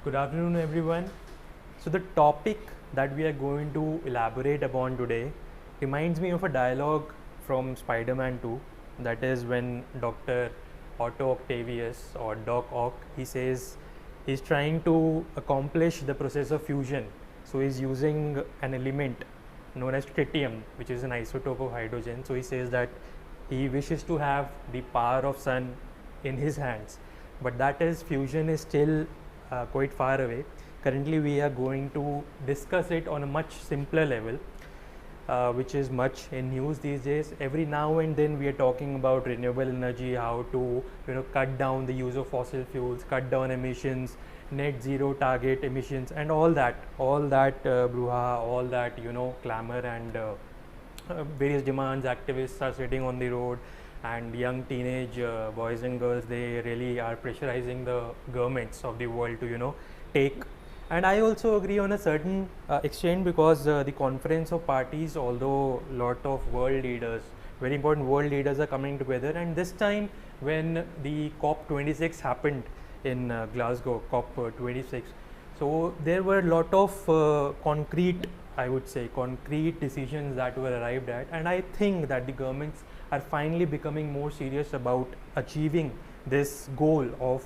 Good afternoon, everyone. So, the topic that we are going to elaborate upon today reminds me of a dialogue from Spider Man 2. That is when Dr. Otto Octavius or Doc Ock he says he's trying to accomplish the process of fusion. So, he's using an element known as tritium, which is an isotope of hydrogen. So, he says that he wishes to have the power of sun in his hands, but that is fusion is still quite far away. Currently, we are going to discuss it on a much simpler level, which is much in news these days. Every now and then, we are talking about renewable energy, how to cut down the use of fossil fuels, cut down emissions, net zero target emissions, and all that brouhaha, all that clamor and various demands. Activists are sitting on the road, and young teenage boys and girls, they really are pressurizing the governments of the world to take. And I also agree on a certain extent, because the conference of parties, although lot of world leaders, very important world leaders are coming together, and this time when the COP26 happened in Glasgow, COP26, so there were a lot of concrete, I would say, concrete decisions that were arrived at, and I think that the governments are finally becoming more serious about achieving this goal of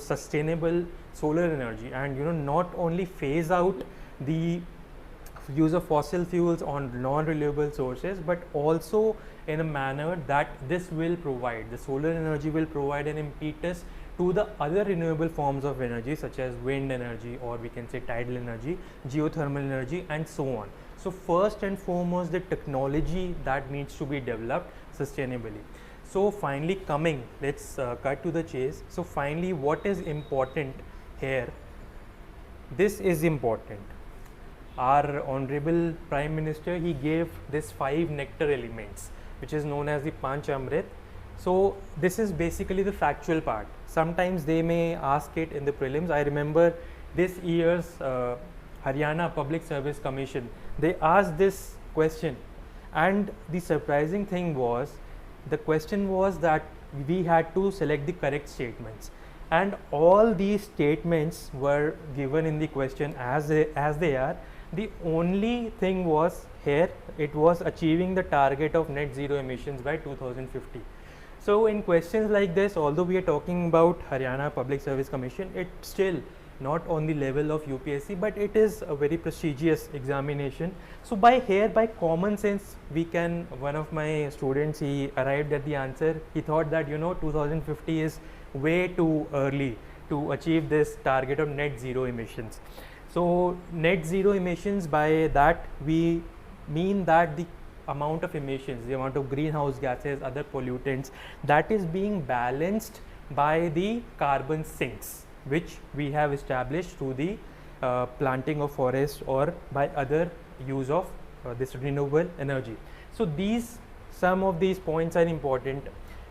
sustainable solar energy, and not only phase out the use of fossil fuels on non-renewable sources, but also in a manner that this will provide, the solar energy will provide an impetus to the other renewable forms of energy, such as wind energy, or we can say tidal energy, geothermal energy, and so on. So, first and foremost, the technology that needs to be developed sustainably. So, finally coming, let's cut to the chase. So, finally, what is important here? This is important. Our Honorable Prime Minister, he gave this 5 nectar elements, which is known as the Panch Amrit. So, this is basically the factual part. Sometimes they may ask it in the prelims. I remember this year's Haryana Public Service Commission, they asked this question, and the surprising thing was, the question was that we had to select the correct statements, and all these statements were given in the question as they are. The only thing was here, it was achieving the target of net zero emissions by 2050. So, in questions like this, although we are talking about Haryana Public Service Commission, it's still not on the level of UPSC, but it is a very prestigious examination. So, by common sense, we can, one of my students, he arrived at the answer. He thought that 2050 is way too early to achieve this target of net zero emissions. So, net zero emissions, by that we mean that the amount of emissions, the amount of greenhouse gases, other pollutants, that is being balanced by the carbon sinks, which we have established through the planting of forests or by other use of this renewable energy. So, some of these points are important.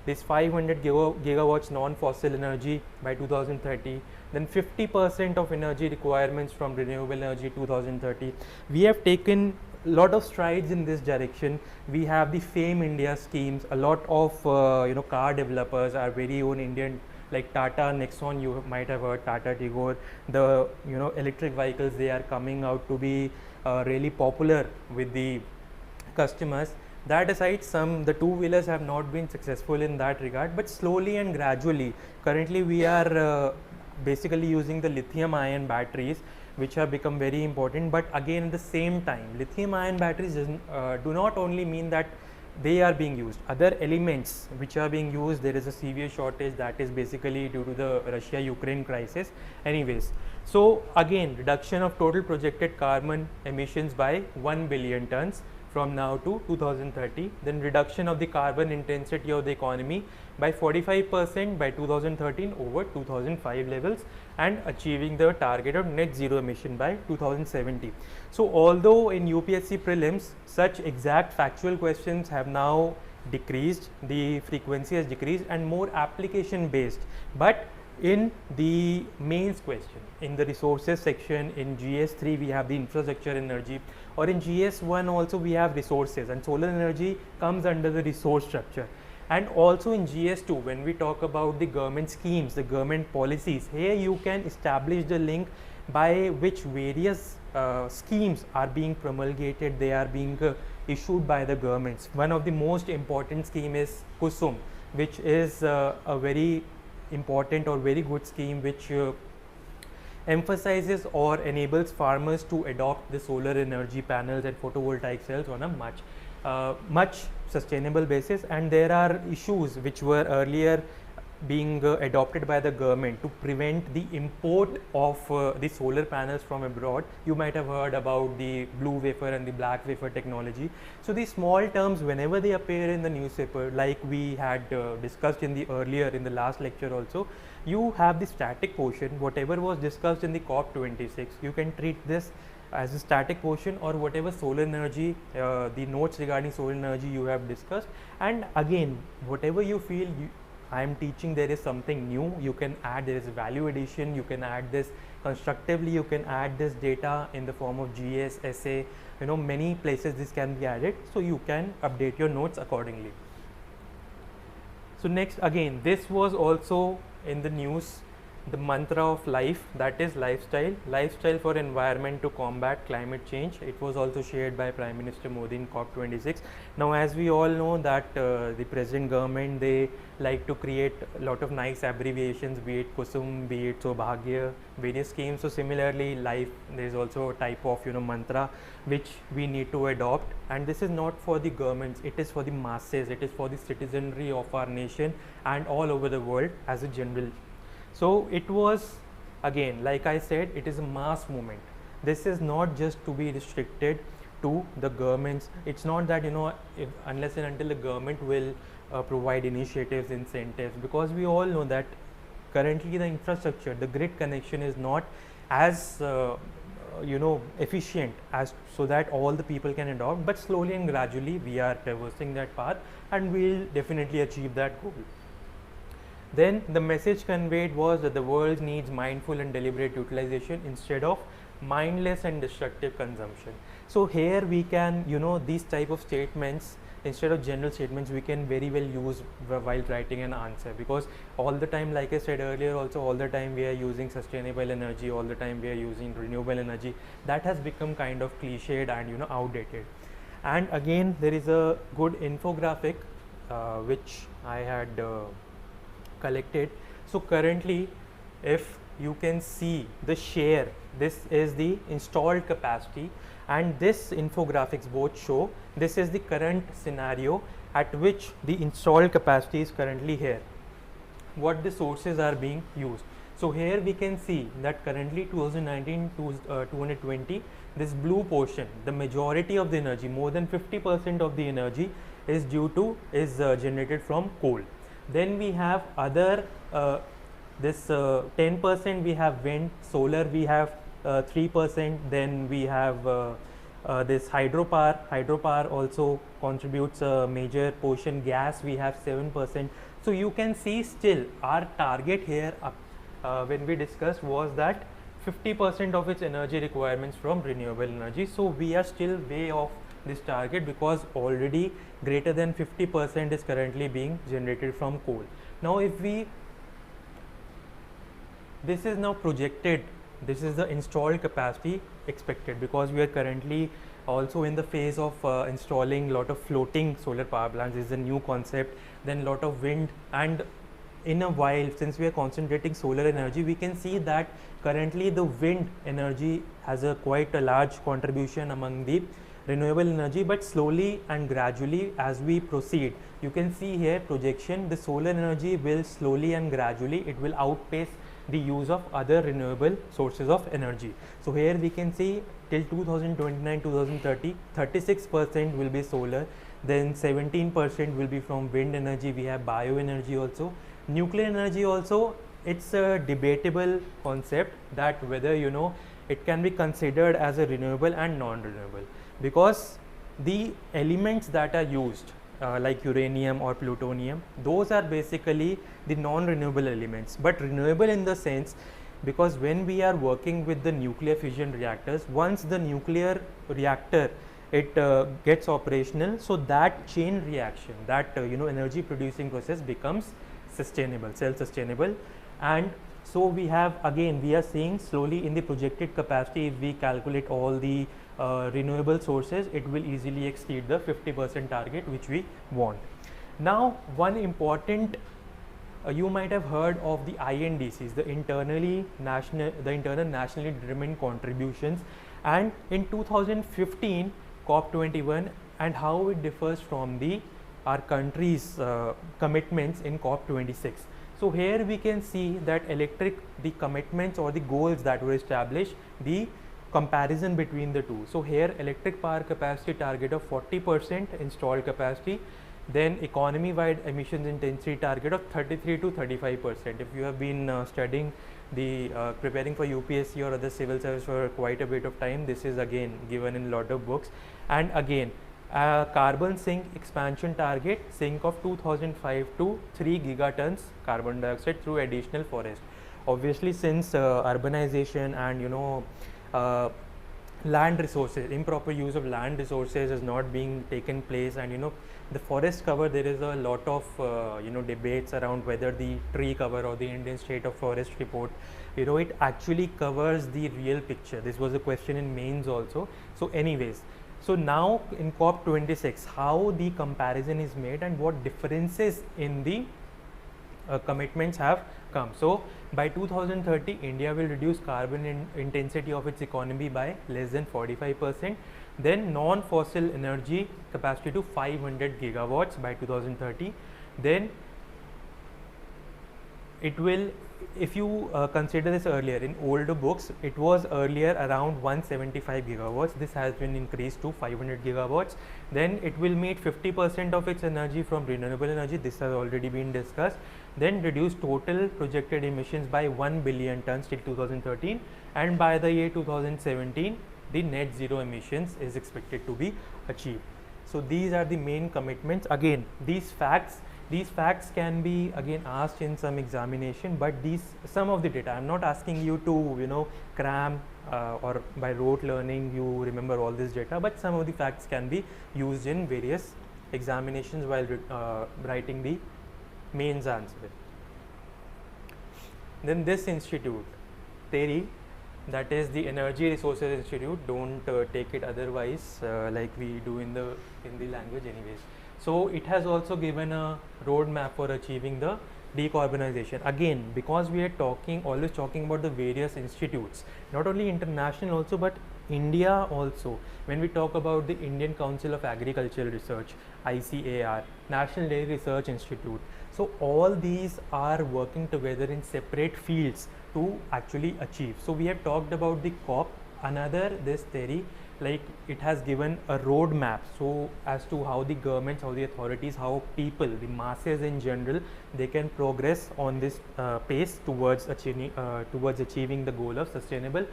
This 500 gigawatts non-fossil energy by 2030, then 50% of energy requirements from renewable energy 2030. We have taken lot of strides in this direction. We have the FAME India schemes. A lot of car developers are very own Indian, like Tata Nexon, you might have heard, Tata Tigor. The electric vehicles, they are coming out to be really popular with the customers. That aside, the two-wheelers have not been successful in that regard, but slowly and gradually, currently we are basically using the lithium ion batteries, which have become very important. But again, at the same time, lithium ion batteries do not only mean that they are being used, other elements which are being used, there is a severe shortage, that is basically due to the Russia-Ukraine crisis. Anyways, so again, reduction of total projected carbon emissions by 1 billion tons from now to 2030, then reduction of the carbon intensity of the economy by 45% by 2013 over 2005 levels, and achieving the target of net zero emission by 2070. So, although in UPSC prelims such exact factual questions have now decreased, the frequency has decreased and more application based, but in the mains question, in the resources section, in GS3 we have the infrastructure energy, or in GS1 also we have resources, and solar energy comes under the resource structure. And also in GS2, when we talk about the government schemes, the government policies, here you can establish the link by which various schemes are being promulgated, they are being issued by the governments. One of the most important scheme is Kusum, which is a very important or very good scheme which emphasizes or enables farmers to adopt the solar energy panels and photovoltaic cells on a much sustainable basis. And there are issues which were earlier being adopted by the government to prevent the import of the solar panels from abroad. You might have heard about the blue wafer and the black wafer technology. So these small terms, whenever they appear in the newspaper, like we had discussed in the last lecture also, you have the static portion, whatever was discussed in the COP26, you can treat this as a static portion, or whatever solar energy, the notes regarding solar energy you have discussed. And again, whatever you feel I am teaching, there is something new, you can add, there is value addition, you can add this constructively, you can add this data in the form of GS, essay, many places this can be added, so you can update your notes accordingly. So next, again, this was also in the news, the mantra of life, that is lifestyle for environment to combat climate change. It was also shared by Prime Minister Modi in COP26. Now, as we all know that the present government, they like to create a lot of nice abbreviations, be it Kusum, be it Sobhagya, various schemes. So similarly, life, there is also a type of mantra which we need to adopt, and this is not for the governments, it is for the masses, it is for the citizenry of our nation and all over the world as a general. So it was, again, like I said, it is a mass movement. This is not just to be restricted to the governments. It's not that unless and until the government will provide initiatives, incentives, because we all know that currently the infrastructure, the grid connection is not as efficient as so that all the people can adopt, but slowly and gradually we are traversing that path, and we'll definitely achieve that goal. Then the message conveyed was that the world needs mindful and deliberate utilization instead of mindless and destructive consumption. So here we can, these type of statements, instead of general statements, we can very well use while writing an answer, because all the time, like I said earlier also, all the time we are using sustainable energy, all the time we are using renewable energy. That has become kind of cliched and outdated. And again, there is a good infographic which I had collected. So currently, if you can see the share, this is the installed capacity, and this infographics both show this is the current scenario at which the installed capacity is currently here, what the sources are being used. So here we can see that currently 2019 to 2020, this blue portion, the majority of the energy, more than 50% of the energy is generated from coal. Then we have other this 10% we have wind, solar we have 3%, then we have this hydropower also contributes a major portion, gas we have 7%. So you can see still our target here when we discussed was that 50% of its energy requirements from renewable energy. So we are still way off this target, because already greater than 50% is currently being generated from coal. Now this is now projected, this is the installed capacity expected, because we are currently also in the phase of installing a lot of floating solar power plants. This is a new concept, then a lot of wind, and in a while, since we are concentrating solar energy, we can see that currently the wind energy has quite a large contribution among the renewable energy, but slowly and gradually as we proceed, you can see here projection, the solar energy will slowly and gradually, it will outpace the use of other renewable sources of energy. So here we can see till 2029, 2030, 36% will be solar, then 17% will be from wind energy, we have bioenergy also, nuclear energy also. It's a debatable concept that whether it can be considered as a renewable and non-renewable, because the elements that are used like uranium or plutonium, those are basically the non-renewable elements, but renewable in the sense, because when we are working with the nuclear fusion reactors, once the nuclear reactor it gets operational, so that chain reaction, that energy producing process becomes sustainable, self-sustainable. And so we have, again, we are seeing slowly in the projected capacity, if we calculate all the renewable sources, it will easily exceed the 50% target which we want. Now, one important, you might have heard of the INDCs, the internal nationally determined contributions, and in 2015 COP21, and how it differs from our country's commitments in COP26. So here we can see that the commitments or the goals that were established, the comparison between the two. So here electric power capacity target of 40% installed capacity, then economy wide emissions intensity target of 33 to 35%. If you have been studying preparing for UPSC or other civil service for quite a bit of time, this is again given in a lot of books. And again, carbon sink expansion target, sink of 2005 to 3 gigatons carbon dioxide through additional forest. Obviously, since urbanization and land resources, improper use of land resources is not being taken place, and the forest cover, there is a lot of debates around whether the tree cover or the Indian State of Forest report, it actually covers the real picture. This was a question in mains also. So anyways, so now in COP26, how the comparison is made and what differences in the commitments have come. So by 2030, India will reduce carbon intensity of its economy by less than 45%. Then non-fossil energy capacity to 500 gigawatts by 2030. Then it will, if you consider this earlier, in older books, it was earlier around 175 gigawatts. This has been increased to 500 gigawatts. Then it will meet 50% of its energy from renewable energy. This has already been discussed. Then reduce total projected emissions by 1 billion tons till 2013. And by the year 2017, the net zero emissions is expected to be achieved. So these are the main commitments. Again, these facts can be again asked in some examination, but some of the data, I'm not asking you to cram or by rote learning you remember all this data, but some of the facts can be used in various examinations while writing the mains answer. Then this institute, TERI, that is the Energy Resources Institute, don't take it otherwise like we do in the language anyways. So it has also given a roadmap for achieving the decarbonization. Again, because we are always talking about the various institutes, not only international also, but India also. When we talk about the Indian Council of Agricultural Research, ICAR, National Dairy Research Institute, so all these are working together in separate fields to actually achieve. So we have talked about the COP, this theory, like it has given a roadmap, so as to how the governments, how the authorities, how people, the masses in general, they can progress on this pace towards achieving the goal of sustainable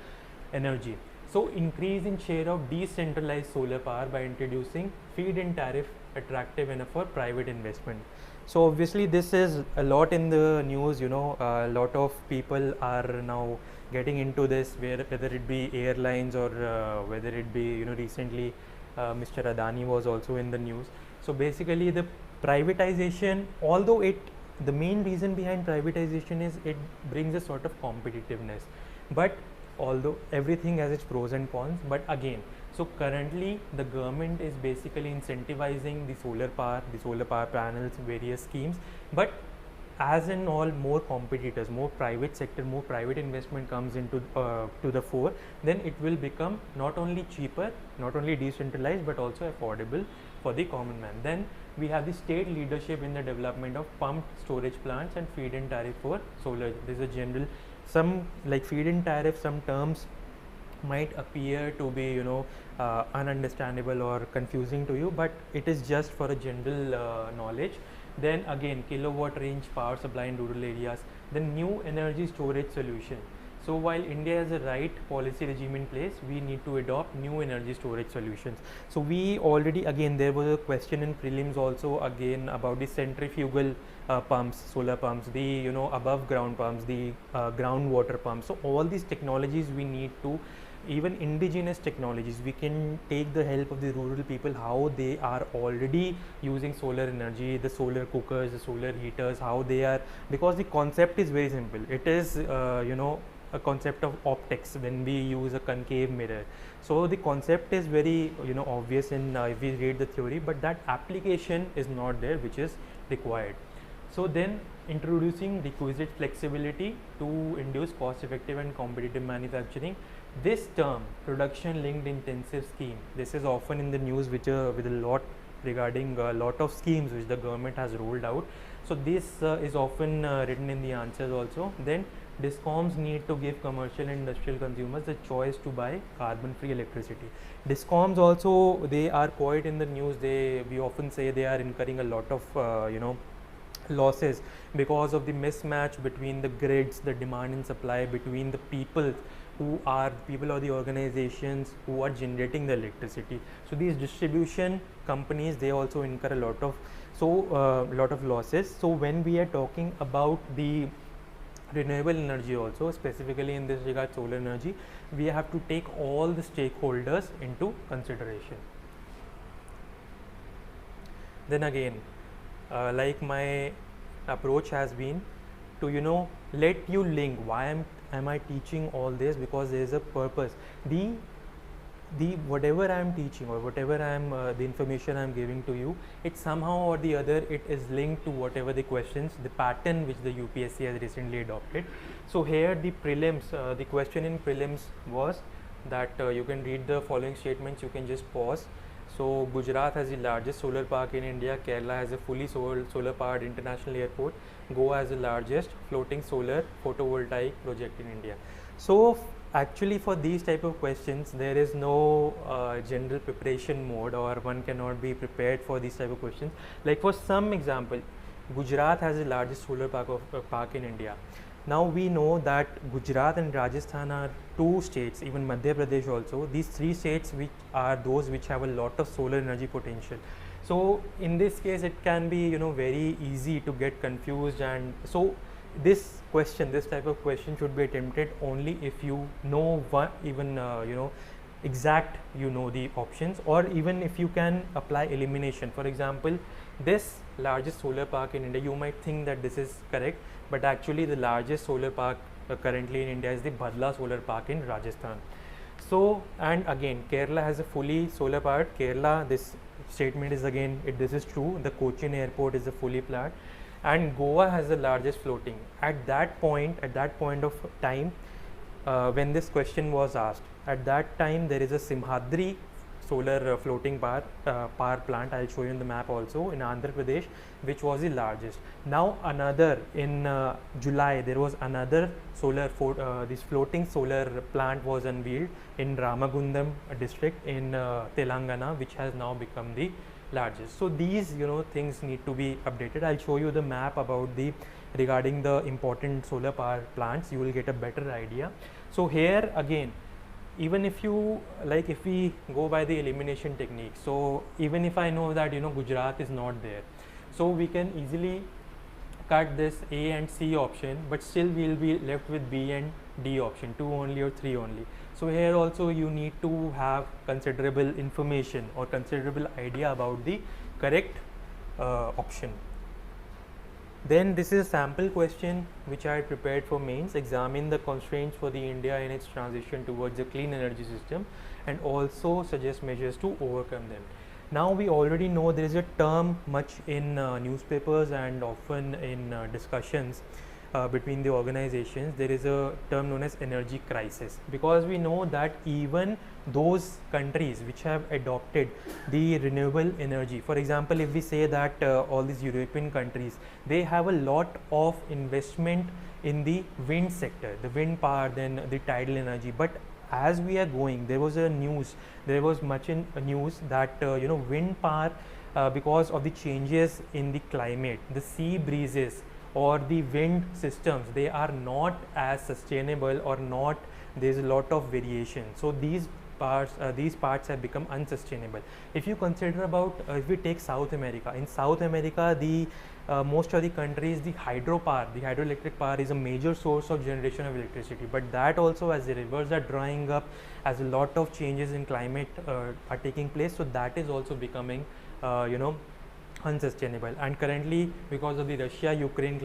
energy. So increase in share of decentralized solar power by introducing feed-in tariff attractive enough for private investment. So obviously this is a lot in the news, a lot of people are now getting into this, whether it be airlines or whether it be recently Mr. Adani was also in the news. So basically the privatization, although the main reason behind privatization is it brings a sort of competitiveness, but although everything has its pros and cons, but again, so currently the government is basically incentivizing the solar power panels, various schemes, but as in all, more competitors, more private sector, more private investment comes into to the fore, then it will become not only cheaper, not only decentralized, but also affordable for the common man. Then we have the state leadership in the development of pumped storage plants and feed-in tariff for solar. This is a general, some like feed-in tariff, some terms might appear to be ununderstandable or confusing to you, but it is just for a general knowledge. Then again, kilowatt range power supply in rural areas, the new energy storage solution. So while India has a right policy regime in place, we need to adopt new energy storage solutions. So we already, again, there was a question in prelims also again about the centrifugal pumps, solar pumps, the above ground pumps, the groundwater pumps. So all these technologies we need to even indigenous technologies. We can take the help of the rural people, how they are already using solar energy, the solar cookers, the solar heaters, how they are, because the concept is very simple. It is a concept of optics when we use a concave mirror. So the concept is very obvious in if we read the theory, but that application is not there, which is required. So then introducing requisite flexibility to induce cost effective and competitive manufacturing. This term, production linked intensive scheme, this is often in the news with a lot regarding a lot of schemes which the government has rolled out. So this is often written in the answers also. Then DISCOMs need to give commercial and industrial consumers the choice to buy carbon free electricity. DISCOMs also, they are quite in the news. We often say they are incurring a lot of losses because of the mismatch between the grids, the demand and supply, between the people or the organizations who are generating the electricity. So these distribution companies, they also incur a lot of losses. So when we are talking about the renewable energy also, specifically in this regard solar energy, we have to take all the stakeholders into consideration. Then again, like my approach has been to let you link why am I teaching all this, because there is a purpose. The whatever I am teaching or whatever I am the information I am giving to you, it somehow or the other it is linked to whatever the questions, the pattern which the UPSC has recently adopted. So here the prelims, the question in prelims was that you can read the following statements, you can just pause. So Gujarat has the largest solar park in India, Kerala has a fully solar powered international airport, Goa has the largest floating solar photovoltaic project in India. So actually for these type of questions there is no general preparation mode, or one cannot be prepared for these type of questions. Like for some example, Gujarat has the largest solar park in India. Now we know that Gujarat and Rajasthan are two states, even Madhya Pradesh also. These three states which are those which have a lot of solar energy potential. So in this case it can be very easy to get confused, and so this type of question should be attempted only if you know the options, or even if you can apply elimination. For example, this largest solar park in India, you might think that this is correct, but actually the largest solar park currently in India is the Bhadla solar park in Rajasthan. So, and again Kerala has a fully solar powered Kerala, this statement is again this is true, the Cochin airport is a fully planned, and Goa has the largest floating. At that point of time, when this question was asked, at that time there is a Simhadri solar floating power plant, I'll show you in the map also, in Andhra Pradesh, which was the largest. Now another in July there was another this floating solar plant was unveiled in Ramagundam district in Telangana, which has now become the largest. So these things need to be updated. I'll show you the map about regarding the important solar power plants. You will get a better idea. So here again, even if if we go by the elimination technique, so even if I know that Gujarat is not there, so we can easily cut this A and C option, but still we will be left with B and D option, 2 only or 3 only. So here also you need to have considerable information or considerable idea about the correct option. Then this is a sample question which I had prepared for mains. Examine the constraints for the India in its transition towards a clean energy system and also suggest measures to overcome them. Now we already know there is a term much in newspapers and often in discussions between the organizations. There is a term known as energy crisis, because we know that even those countries which have adopted the renewable energy, for example, if we say that all these European countries, they have a lot of investment in the wind sector, the wind power, then the tidal energy. But as we are going, there was much in news that wind power, because of the changes in the climate, the sea breezes or the wind systems, they are not as sustainable, or not, there is a lot of variation. So these these parts have become unsustainable. If you consider about, if we take South America, in South America, the most of the countries, the hydroelectric power is a major source of generation of electricity. But that also, as the rivers are drying up, as a lot of changes in climate are taking place, so that is also becoming, unsustainable. And currently, because of the Russia-Ukraine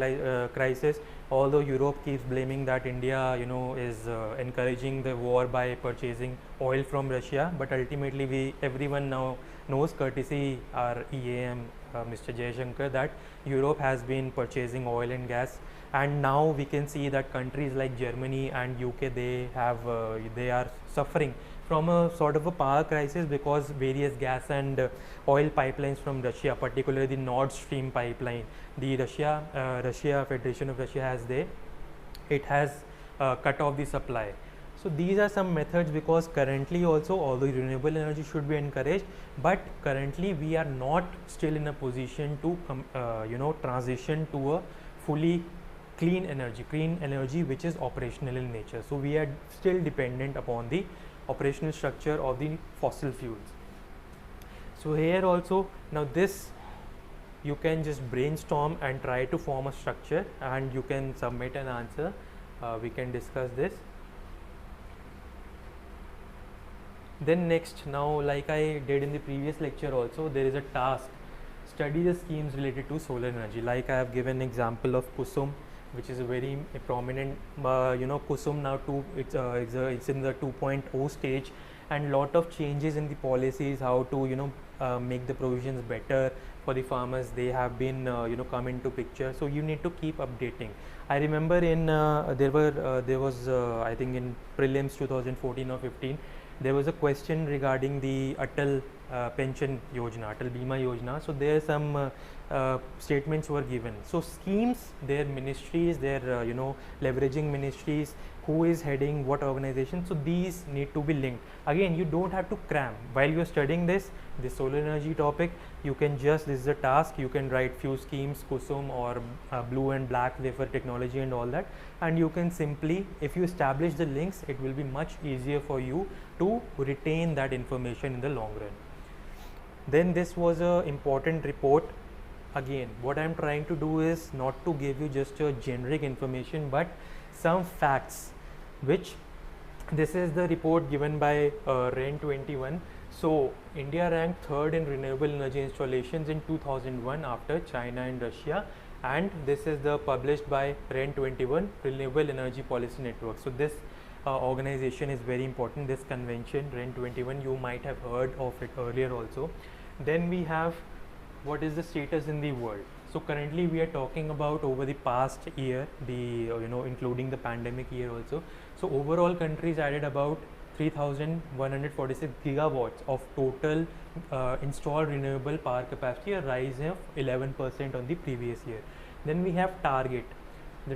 crisis, although Europe keeps blaming that India, is encouraging the war by purchasing oil from Russia, but ultimately everyone now knows, courtesy our EAM, Mr. Jaishankar, that Europe has been purchasing oil and gas, and now we can see that countries like Germany and UK, they are suffering from a sort of a power crisis, because various gas and oil pipelines from Russia, particularly the Nord Stream pipeline, the Federation of Russia has cut off the supply. So these are some methods, because currently also, although renewable energy should be encouraged, but currently we are not still in a position to transition to a fully clean energy which is operational in nature. So we are still dependent upon the operational structure of the fossil fuels. So here also, now this you can just brainstorm and try to form a structure, and you can submit an answer. We can discuss this. Then next, now like I did in the previous lecture also, there is a task: study the schemes related to solar energy. Like I have given example of Kusum, which is a very prominent, Kusum now it's in the 2.0 stage, and lot of changes in the policies, how to make the provisions better for the farmers, they have been come into picture. So you need to keep updating. I remember in there was I think in Prelims 2014 or 15, there was a question regarding the Atal pension yojana, Atal Bima Yojana. So there some statements were given. So schemes, their ministries, their leveraging ministries, who is heading what organization. So these need to be linked. Again, you don't have to cram while you are studying this solar energy topic. You can just, this is a task, you can write few schemes, Kusum or blue and black wafer technology and all that, and you can simply, if you establish the links, it will be much easier for you to retain that information in the long run. Then this was a important report. Again, what I am trying to do is not to give you just a generic information, but some facts, which this is the report given by REN 21. So India ranked third in renewable energy installations in 2001 after China and Russia, and this is the published by REN 21, Renewable Energy Policy Network. So this organization is very important, this convention REN 21, you might have heard of it earlier also. Then we have what is the status in the world. So currently we are talking about over the past year, the including the pandemic year also. So overall countries added about 3,146 gigawatts of total installed renewable power capacity, a rise of 11% on the previous year. Then we have target.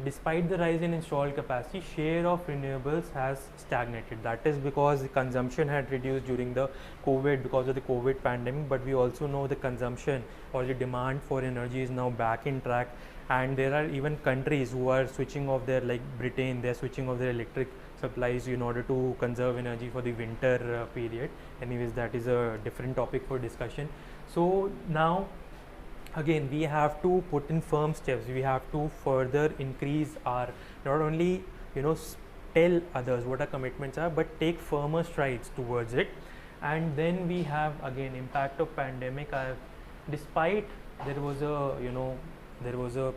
Despite the rise in installed capacity, share of renewables has stagnated. That is because the consumption had reduced during the COVID, because of the COVID pandemic, but we also know the consumption or the demand for energy is now back in track, and there are even countries who are switching off their, like Britain, they are switching off their electric supplies in order to conserve energy for the winter period. Anyways, that is a different topic for discussion. So now again, we have to put in firm steps. We have to further increase our, not only tell others what our commitments are, but take firmer strides towards it. And then we have again impact of pandemic. Despite there was a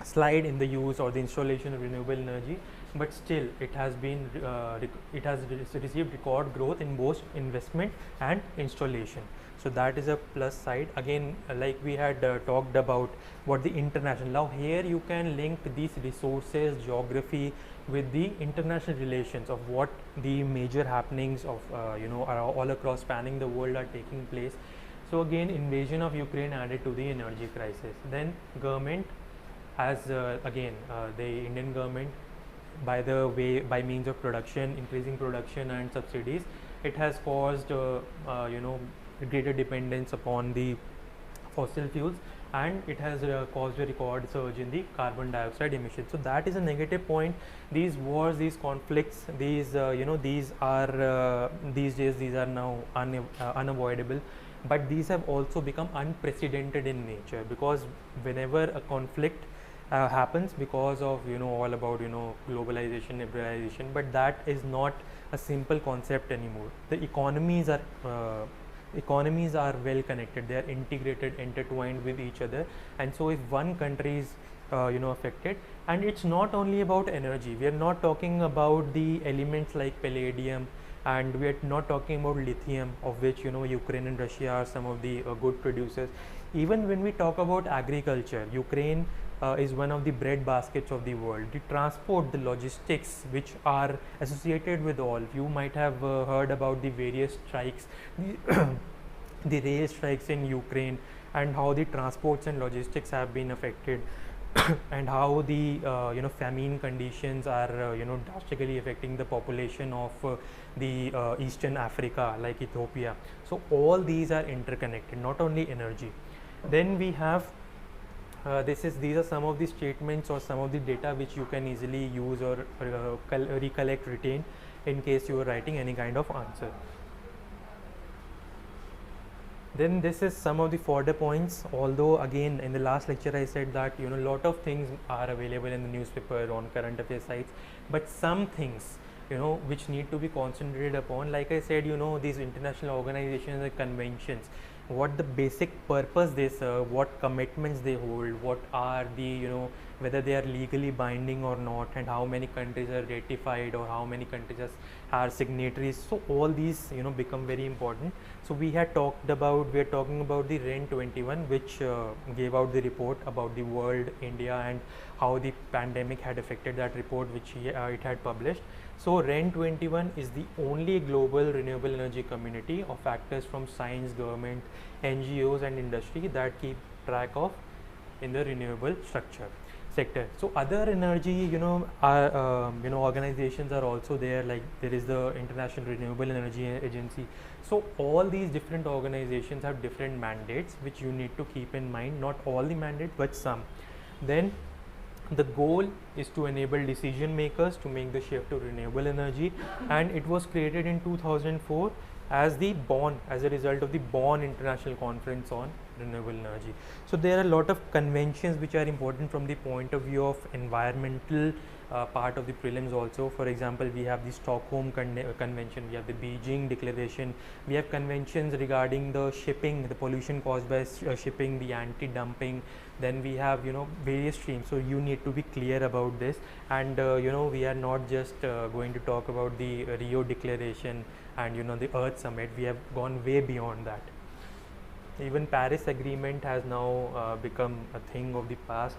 slide in the use or the installation of renewable energy, but still it has been it has received record growth in both investment and installation. So that is a plus side. Again, like we had talked about what the international, now here you can link these resources, geography with the international relations of what the major happenings of are all across spanning the world are taking place. So again, invasion of Ukraine added to the energy crisis. Then government has again the Indian government, by means of production, increasing production and subsidies, it has caused greater dependence upon the fossil fuels, and it has caused a record surge in the carbon dioxide emissions. So that is a negative point. These wars, these conflicts, these these are these days, these are now unavoidable, but these have also become unprecedented in nature, because whenever a conflict happens because of all about globalization, liberalization, but that is not a simple concept anymore. The economies are well connected, they are integrated, intertwined with each other, and so if one country is affected, and it's not only about energy, we are not talking about the elements like palladium, and we are not talking about lithium, of which Ukraine and Russia are some of the good producers. Even when we talk about agriculture, Ukraine is one of the bread baskets of the world. The transport, the logistics which are associated with all, you might have heard about the various strikes, the rail strikes in Ukraine, and how the transports and logistics have been affected, and how the famine conditions are drastically affecting the population of the Eastern Africa, like Ethiopia. So all these are interconnected, not only energy. Then we have these are some of the statements or some of the data which you can easily use or recollect, retain in case you are writing any kind of answer. Then this is some of the further points, although again in the last lecture I said that a lot of things are available in the newspaper, on current affairs sites, but some things which need to be concentrated upon, like I said, these international organizations and conventions, what the basic purpose they serve, what commitments they hold, what are the whether they are legally binding or not, and how many countries are ratified or how many countries are signatories. So all these become very important. So we are talking about the REN 21, which gave out the report about the world, India, and how the pandemic had affected that report which it had published. So REN 21 is the only global renewable energy community of actors from science, government, NGOs and industry that keep track of in the renewable sector. So other energy organizations are also there, like there is the International Renewable Energy Agency. So all these different organizations have different mandates which you need to keep in mind, not all the mandates but some. Then the goal is to enable decision makers to make the shift to renewable energy, and it was created in 2004 as a result of the Bonn International Conference on Renewable Energy. So there are a lot of conventions which are important from the point of view of environmental part of the prelims also. For example, we have the Stockholm Convention, we have the Beijing Declaration, we have conventions regarding the shipping, the pollution caused by shipping, the anti-dumping. Then we have various streams, so you need to be clear about this. And we are not just going to talk about the Rio Declaration and the Earth Summit. We have gone way beyond that. Even Paris Agreement has now become a thing of the past.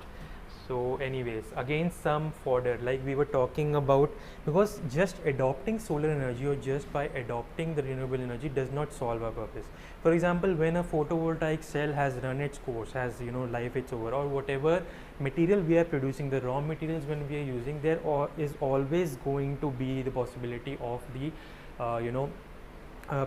So anyways, again some fodder, like we were talking about, because just adopting solar energy or just by adopting the renewable energy does not solve our purpose. For example, when a photovoltaic cell has run its course, has life it's over, or whatever material we are producing, the raw materials when we are using, there is always going to be the possibility of the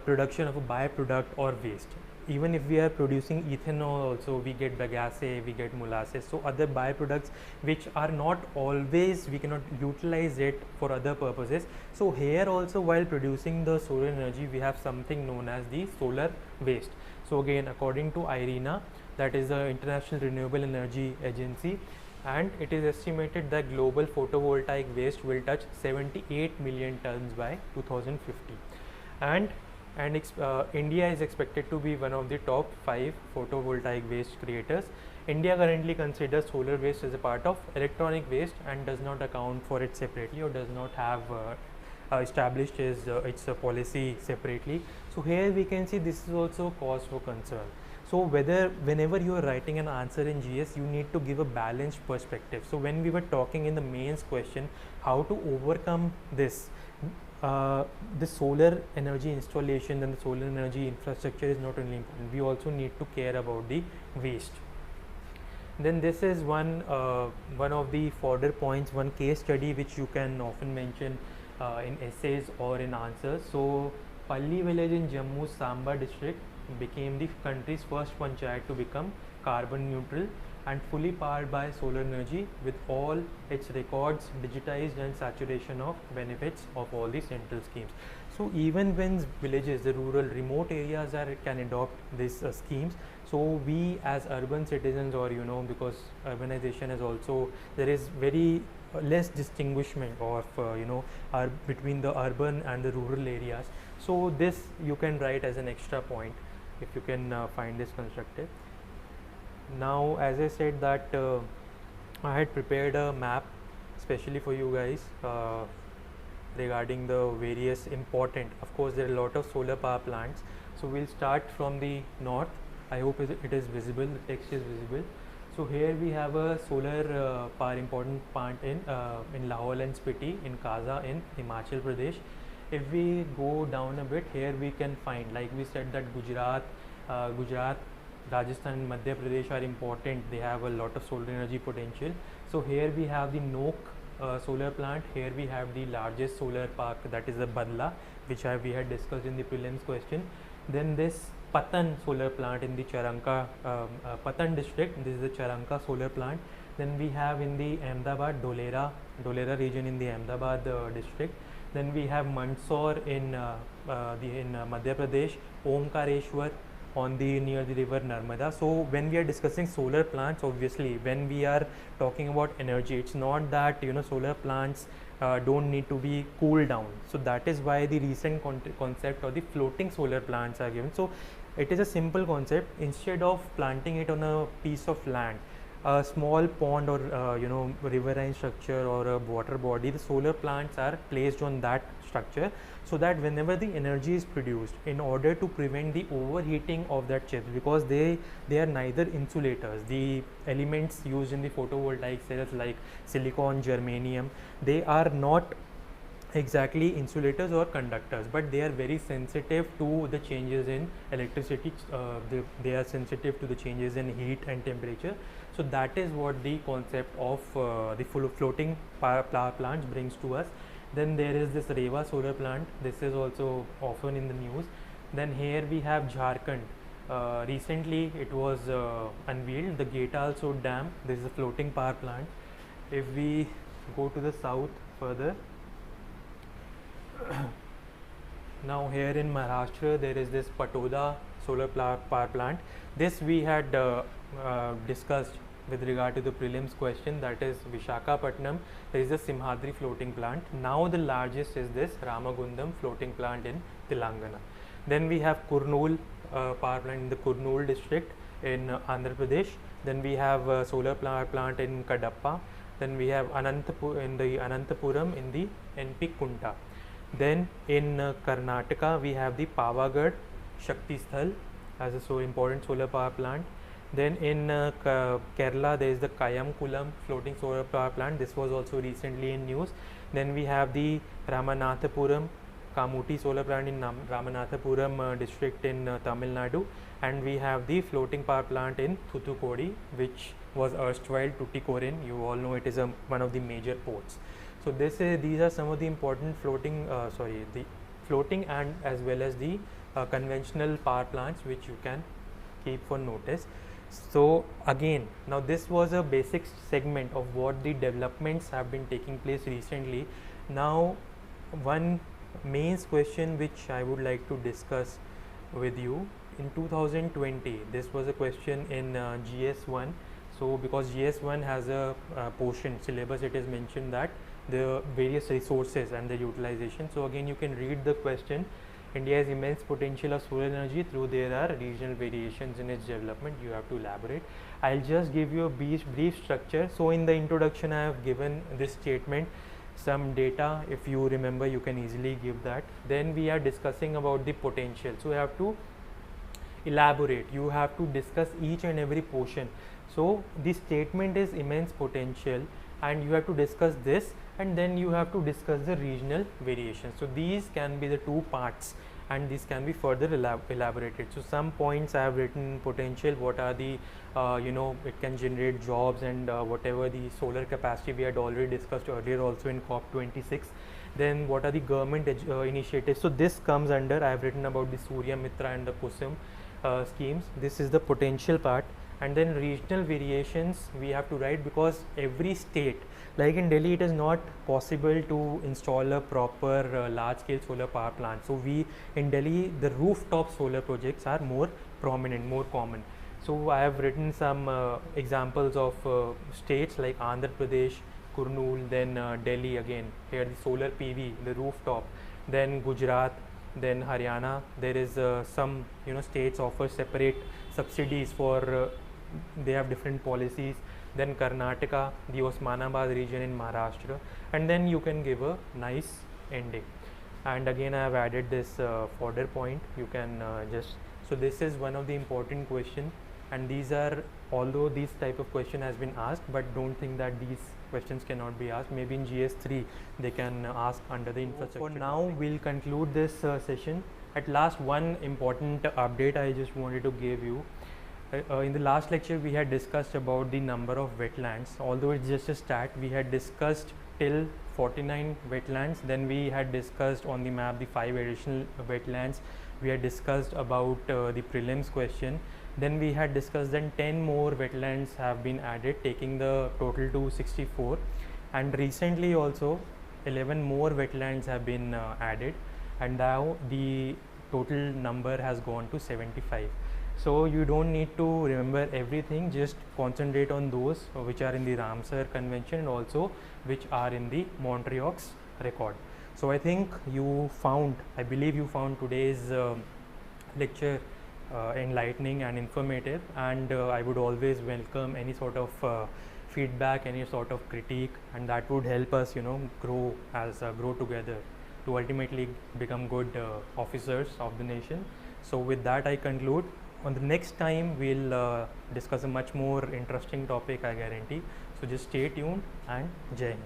production of a byproduct or waste. Even if we are producing ethanol also, we get bagasse, we get molasses, so other byproducts which are not always, we cannot utilize it for other purposes. So here also, while producing the solar energy, we have something known as the solar waste. So again, according to IRENA, that is the International Renewable Energy Agency, and it is estimated that global photovoltaic waste will touch 78 million tons by 2050, and India is expected to be one of the top 5 photovoltaic waste creators. India currently considers solar waste as a part of electronic waste and does not account for it separately, or does not have established its policy separately. So here we can see this is also cause for concern. So whenever you are writing an answer in GS, you need to give a balanced perspective. So when we were talking in the mains question, how to overcome this, the solar energy installation and the solar energy infrastructure is not only important, we also need to care about the waste. Then this is one of the further points, one case study which you can often mention in essays or in answers. So Palli village in Jammu's Samba district became the country's first panchayat to become carbon neutral and fully powered by solar energy, with all its records digitized and saturation of benefits of all the central schemes. So even when villages, the rural remote areas can adopt these schemes, so we as urban citizens, or because urbanization is also, there is very less distinguishment of between the urban and the rural areas. So this you can write as an extra point if you can find this constructive. Now, as I said that I had prepared a map specially for you guys regarding the various important, of course there are a lot of solar power plants. So we'll start from the north. I hope it is visible, the text is visible. So here we have a solar power important plant in Lahore and Spiti, in Kaza in Himachal Pradesh. If we go down a bit, here we can find, like we said, that Gujarat, Rajasthan and Madhya Pradesh are important. They have a lot of solar energy potential. So here we have the Nok solar plant. Here we have the largest solar park, that is the Badla, which we had discussed in the prelims question. Then this Patan solar plant in the Charanka Patan district. This is the Charanka solar plant. Then we have in the Ahmedabad Dholera region in the Ahmedabad district. Then we have Mandsaur in Madhya Pradesh, Omkareshwar on the near the river Narmada. So when we are discussing solar plants, obviously when we are talking about energy, it's not that solar plants don't need to be cooled down. So that is why the recent concept of the floating solar plants are given. So it is a simple concept. Instead of planting it on a piece of land, a small pond or riverine structure or a water body, the solar plants are placed on that structure, so that whenever the energy is produced, in order to prevent the overheating of that chip, because they are neither insulators, the elements used in the photovoltaic cells like silicon, germanium, they are not exactly insulators or conductors, but they are very sensitive to the changes in electricity. They are sensitive to the changes in heat and temperature. So that is what the concept of the floating power plants brings to us. Then there is this Rewa solar plant. This is also often in the news. Then here we have Jharkhand. Recently it was unveiled, the Getalsod Dam. This is a floating power plant. If we go to the south further, now here in Maharashtra there is this Patoda solar power plant. This we had discussed with regard to the prelims question, that is Vishakhapatnam. There is a Simhadri floating plant. Now the largest is this Ramagundam floating plant in Telangana. Then we have Kurnool power plant in the Kurnool district in Andhra Pradesh. Then we have solar power plant in Kadapa. Then we have Anantapuram in the NP Kunta. Then in Karnataka we have the Pavagad Shakti Sthal as a so important solar power plant. Then in Kerala there is the Kayamkulam floating solar power plant. This was also recently in news. Then we have the Ramanathapuram Kamuti solar plant in Ramanathapuram district in Tamil Nadu, and we have the floating power plant in Thoothukudi, which was erstwhile Tuticorin. You all know it is one of the major ports. So these are some of the important floating and as well as the conventional power plants which you can keep for notice. So again, now this was a basic segment of what the developments have been taking place recently. Now one main question which I would like to discuss with you, in 2020 this was a question in GS1. So because GS1 has a portion syllabus, it is mentioned that the various resources and the utilization. So again you can read the question. India has immense potential of solar energy, though there are regional variations in its development. You have to elaborate. I'll just give you a brief structure. So in the introduction I have given this statement, some data, if you remember you can easily give that. Then we are discussing about the potential. So you have to elaborate, you have to discuss each and every portion. So the statement is immense potential and you have to discuss this, and then you have to discuss the regional variations. So these can be the two parts and these can be further elaborated. So some points I have written: potential, what are the it can generate jobs, and whatever the solar capacity we had already discussed earlier also in COP26. Then what are the government initiatives. So this comes under, I have written about the Surya Mitra and the Kusum. schemes. This is the potential part, and then regional variations we have to write, because every state, like in Delhi, it is not possible to install a proper large scale solar power plant. So we, in Delhi, the rooftop solar projects are more prominent, more common. So I have written some examples of states like Andhra Pradesh, Kurnool, then Delhi again. Here the solar PV, the rooftop, then Gujarat, then Haryana. There is some states offer separate subsidies for they have different policies. Then Karnataka, the Osmanabad region in Maharashtra, and then you can give a nice ending. And again, I have added this fodder point. You can just, so this is one of the important question, and these are, although this type of question has been asked, but don't think that these questions cannot be asked. Maybe in GS3 they can ask under the infrastructure. For now, we'll conclude this session. At last, one important update I just wanted to give you. In the last lecture, we had discussed about the number of wetlands. Although it's just a stat, we had discussed till 49 wetlands. Then we had discussed on the map the 5 additional wetlands. We had discussed about the prelims question. Then we had discussed then 10 more wetlands have been added, taking the total to 64. And recently also 11 more wetlands have been added, and now the total number has gone to 75. So you don't need to remember everything, just concentrate on those which are in the Ramsar Convention and also which are in the Montreal record. So I think I believe you found today's lecture enlightening and informative, and I would always welcome any sort of feedback, any sort of critique, and that would help us grow together to ultimately become good officers of the nation. So with that, I conclude. On the next time, we'll discuss a much more interesting topic, I guarantee. So just stay tuned, and Jai Hind.